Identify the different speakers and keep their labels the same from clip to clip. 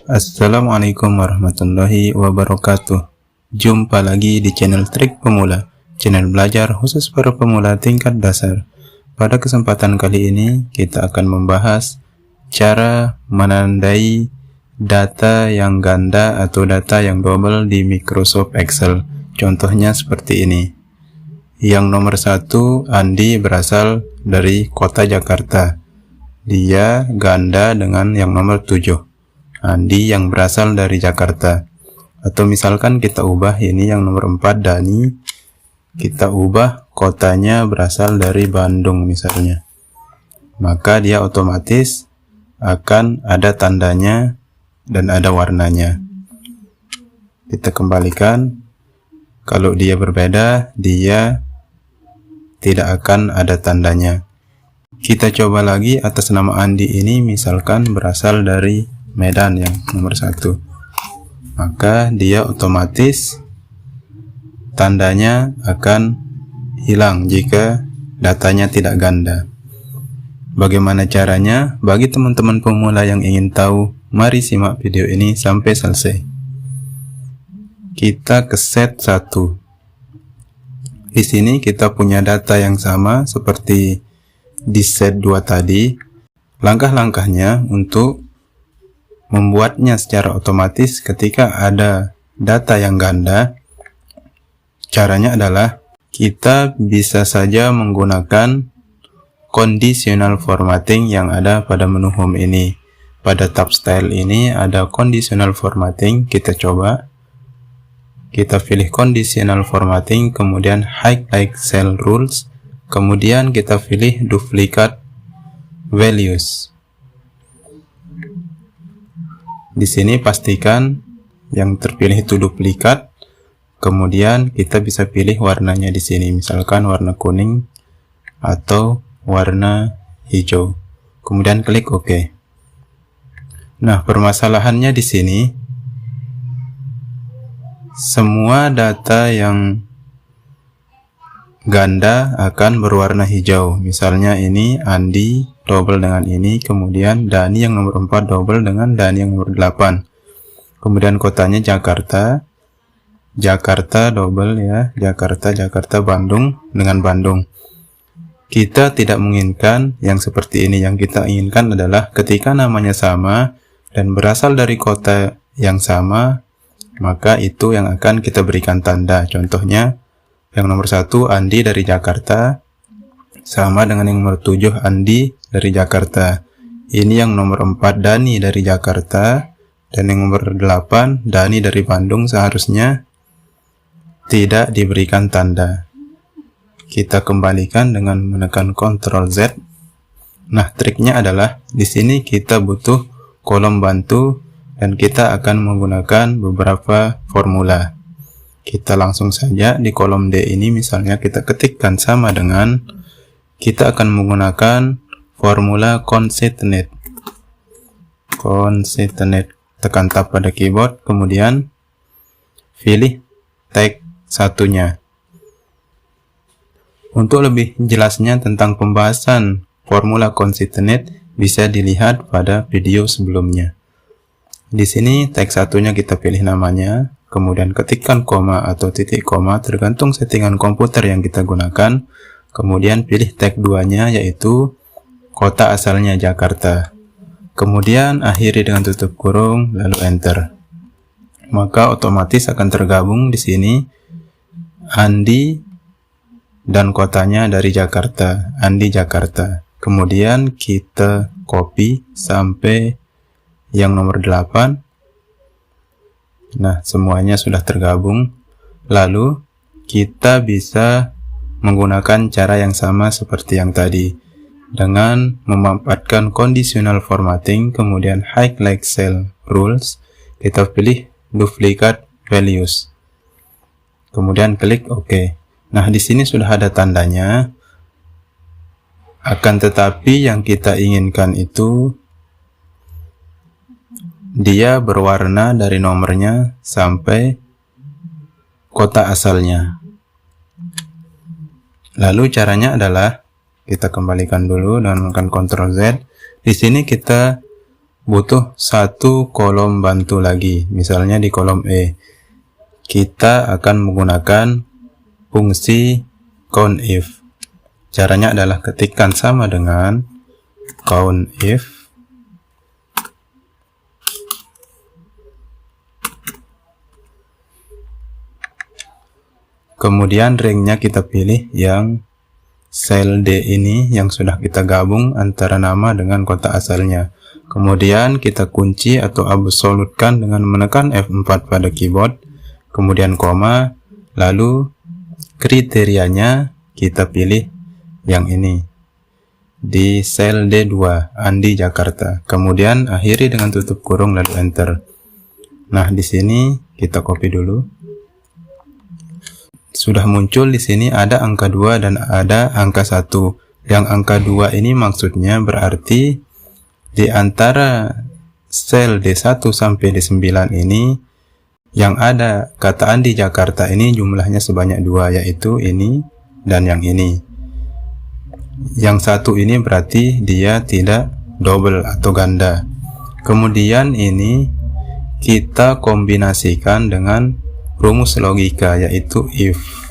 Speaker 1: Assalamualaikum warahmatullahi wabarakatuh. Jumpa lagi di channel Trik Pemula, channel belajar khusus para pemula tingkat dasar. Pada kesempatan kali ini kita akan membahas cara menandai data yang ganda atau data yang double di Microsoft Excel. Contohnya seperti ini. Yang nomor 1, Andi berasal dari kota Jakarta. Dia ganda dengan yang nomor 7. Andi yang berasal dari Jakarta. Atau misalkan kita ubah ini yang nomor 4, Dani, kita ubah kotanya berasal dari Bandung misalnya. Maka dia otomatis akan ada tandanya dan ada warnanya. Kita kembalikan. Kalau dia berbeda, dia tidak akan ada tandanya. Kita coba lagi atas nama Andi ini misalkan berasal dari Medan yang nomor 1. Maka dia otomatis tandanya akan hilang jika datanya tidak ganda. Bagaimana caranya? Bagi teman-teman pemula yang ingin tahu, mari simak video ini sampai selesai. Kita ke set 1. Di sini kita punya data yang sama seperti di set 2 tadi. Langkah-langkahnya untuk membuatnya secara otomatis ketika ada data yang ganda, caranya adalah kita bisa saja menggunakan conditional formatting yang ada pada menu home ini. Pada tab style ini ada conditional formatting, kita coba. Kita pilih conditional formatting, kemudian highlight cell rules, kemudian kita pilih duplicate values. Di sini pastikan yang terpilih itu duplikat. Kemudian kita bisa pilih warnanya di sini, misalkan warna kuning atau warna hijau. Kemudian klik OK. Nah, permasalahannya di sini semua data yang ganda akan berwarna hijau. Misalnya ini Andi double dengan ini, kemudian Dani yang nomor 4 double dengan Dani yang nomor 8. Kemudian kotanya Jakarta. Jakarta double ya, Jakarta, Bandung dengan Bandung. Kita tidak menginginkan yang seperti ini. Yang kita inginkan adalah ketika namanya sama dan berasal dari kota yang sama, maka itu yang akan kita berikan tanda. Contohnya yang nomor 1 Andi dari Jakarta sama dengan yang nomor 7 Andi dari Jakarta. Ini yang nomor 4 Dani dari Jakarta, dan yang nomor 8 Dani dari Bandung seharusnya tidak diberikan tanda. Kita kembalikan dengan menekan Ctrl Z. Nah, triknya adalah di sini kita butuh kolom bantu dan kita akan menggunakan beberapa formula. Kita langsung saja di kolom D ini misalnya kita ketikkan sama dengan, kita akan menggunakan formula concatenate. Concatenate, tekan tab pada keyboard, kemudian pilih tag satunya. Untuk lebih jelasnya tentang pembahasan formula concatenate bisa dilihat pada video sebelumnya. Di sini tag satunya kita pilih namanya, kemudian ketikkan koma atau titik koma tergantung settingan komputer yang kita gunakan. Kemudian pilih tag 2-nya yaitu kota asalnya Jakarta. Kemudian akhiri dengan tutup kurung lalu enter. Maka otomatis akan tergabung di sini Andi dan kotanya dari Jakarta, Andi Jakarta. Kemudian kita copy sampai yang nomor 8. Nah, semuanya sudah tergabung. Lalu kita bisa menggunakan cara yang sama seperti yang tadi dengan memanfaatkan conditional formatting, kemudian highlight cell rules, kita pilih duplicate values, kemudian klik OK. Nah, di sini sudah ada tandanya. Akan tetapi yang kita inginkan itu dia berwarna dari nomornya sampai kota asalnya. Lalu caranya adalah kita kembalikan dulu dengan menekan Ctrl Z. Di sini kita butuh satu kolom bantu lagi. Misalnya di kolom E, kita akan menggunakan fungsi COUNTIF. Caranya adalah ketikkan sama dengan COUNTIF kemudian ringnya kita pilih yang sel D ini yang sudah kita gabung antara nama dengan kotak asalnya. Kemudian kita kunci atau absolutkan dengan menekan F4 pada keyboard, kemudian koma, lalu kriterianya kita pilih yang ini di sel D2 Andi Jakarta. Kemudian akhiri dengan tutup kurung lalu enter. Nah, di sini kita copy dulu. Sudah muncul di sini ada angka 2 dan ada angka 1. Yang angka 2 ini maksudnya berarti di antara sel D1 sampai D9 ini yang ada kata Andi Jakarta ini jumlahnya sebanyak 2, yaitu ini dan yang ini. Yang 1 ini berarti dia tidak double atau ganda. Kemudian ini kita kombinasikan dengan rumus logika, yaitu if.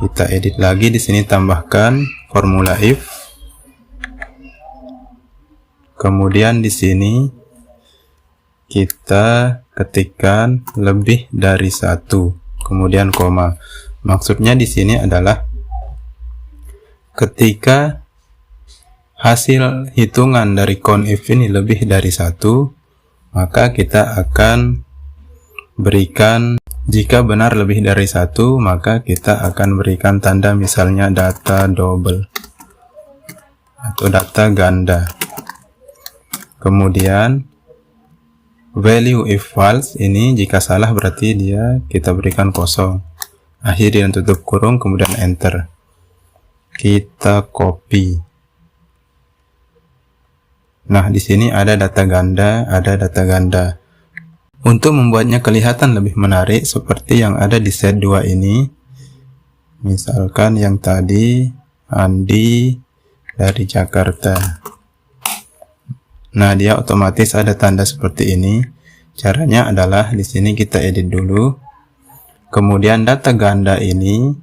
Speaker 1: Kita edit lagi di sini, tambahkan formula if. Kemudian di sini kita ketikkan lebih dari 1, kemudian koma. Maksudnya di sini adalah ketika hasil hitungan dari COUNTIF ini lebih dari 1, maka kita akan berikan, jika benar lebih dari 1, maka kita akan berikan tanda misalnya data double atau data ganda. Kemudian value if false ini jika salah berarti dia kita berikan kosong. Akhiri dan tutup kurung, kemudian enter. Kita copy. Nah, di sini ada data ganda, ada data ganda. Untuk membuatnya kelihatan lebih menarik seperti yang ada di set 2 ini, misalkan yang tadi Andi dari Jakarta. Nah, dia otomatis ada tanda seperti ini. Caranya adalah di sini kita edit dulu. Kemudian data ganda ini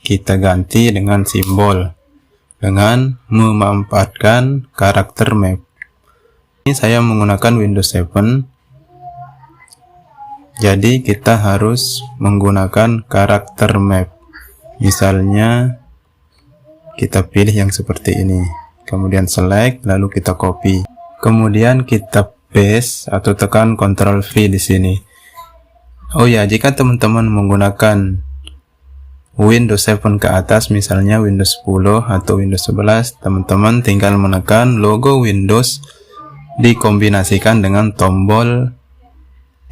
Speaker 1: kita ganti dengan simbol dengan memanfaatkan karakter map. Ini saya menggunakan Windows 7. Jadi kita harus menggunakan karakter map. Misalnya kita pilih yang seperti ini. Kemudian select, lalu kita copy. Kemudian kita paste atau tekan Ctrl V di sini. Oh ya, jika teman-teman menggunakan Windows 7 ke atas, misalnya Windows 10 atau Windows 11, teman-teman tinggal menekan logo Windows dikombinasikan dengan tombol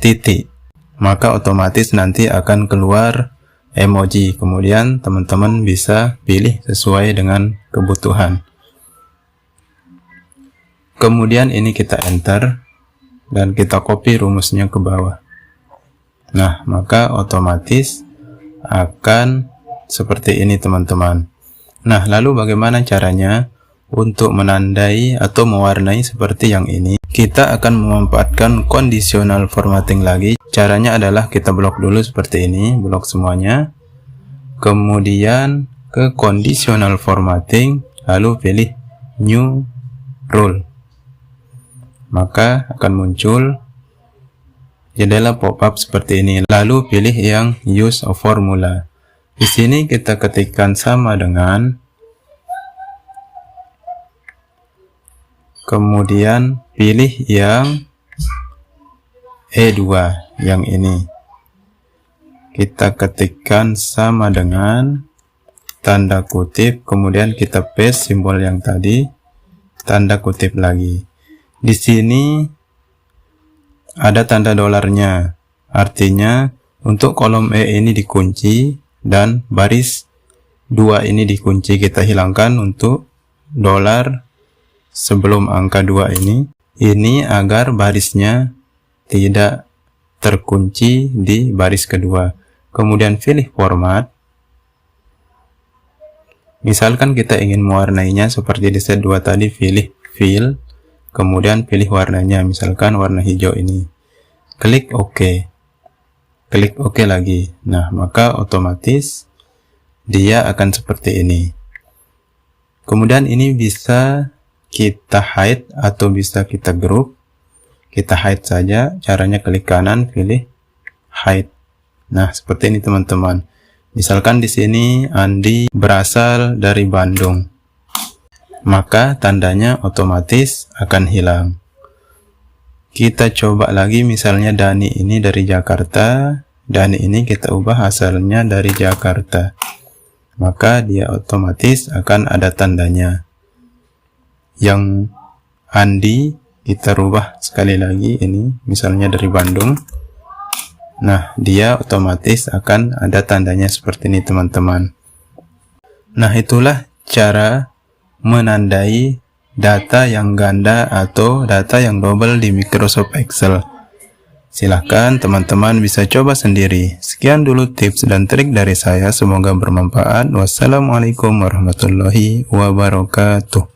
Speaker 1: titik. Maka otomatis nanti akan keluar emoji. Kemudian teman-teman bisa pilih sesuai dengan kebutuhan. Kemudian ini kita enter dan kita copy rumusnya ke bawah. Nah, maka otomatis akan seperti ini teman-teman. Nah, lalu bagaimana caranya untuk menandai atau mewarnai seperti yang ini? Kita akan memanfaatkan conditional formatting lagi. Caranya adalah kita blok dulu seperti ini, blok semuanya. Kemudian ke conditional formatting, lalu pilih new rule. Maka akan muncul jendela pop-up seperti ini. Lalu pilih yang use a formula. Di sini kita ketikkan sama dengan, kemudian pilih yang E2 yang ini. Kita ketikkan sama dengan tanda kutip, kemudian kita paste simbol yang tadi, tanda kutip lagi. Di sini ada tanda dolarnya, artinya untuk kolom E ini dikunci dan baris 2 ini dikunci. Kita hilangkan untuk dolar sebelum angka 2 ini agar barisnya tidak terkunci di baris kedua. Kemudian pilih format. Misalkan kita ingin mewarnainya seperti di set 2 tadi, pilih fill. kemudian pilih warnanya, misalkan warna hijau ini. Klik OK. Klik OK lagi. Nah, maka otomatis dia akan seperti ini. Kemudian ini bisa kita hide atau bisa kita group. Kita hide saja, caranya klik kanan, pilih hide. Nah, seperti ini teman-teman. Misalkan di sini Andi berasal dari Bandung, maka tandanya otomatis akan hilang. Kita coba lagi, misalnya Dani ini dari Jakarta, Dani ini kita ubah asalnya dari Jakarta, maka dia otomatis akan ada tandanya. Yang Andi kita rubah sekali lagi, ini misalnya dari Bandung. Nah, dia otomatis akan ada tandanya seperti ini teman-teman. Nah, itulah cara menandai data yang ganda atau data yang double di Microsoft Excel. Silahkan teman-teman bisa coba sendiri. Sekian dulu tips dan trik dari saya, semoga bermanfaat. Wassalamualaikum warahmatullahi wabarakatuh.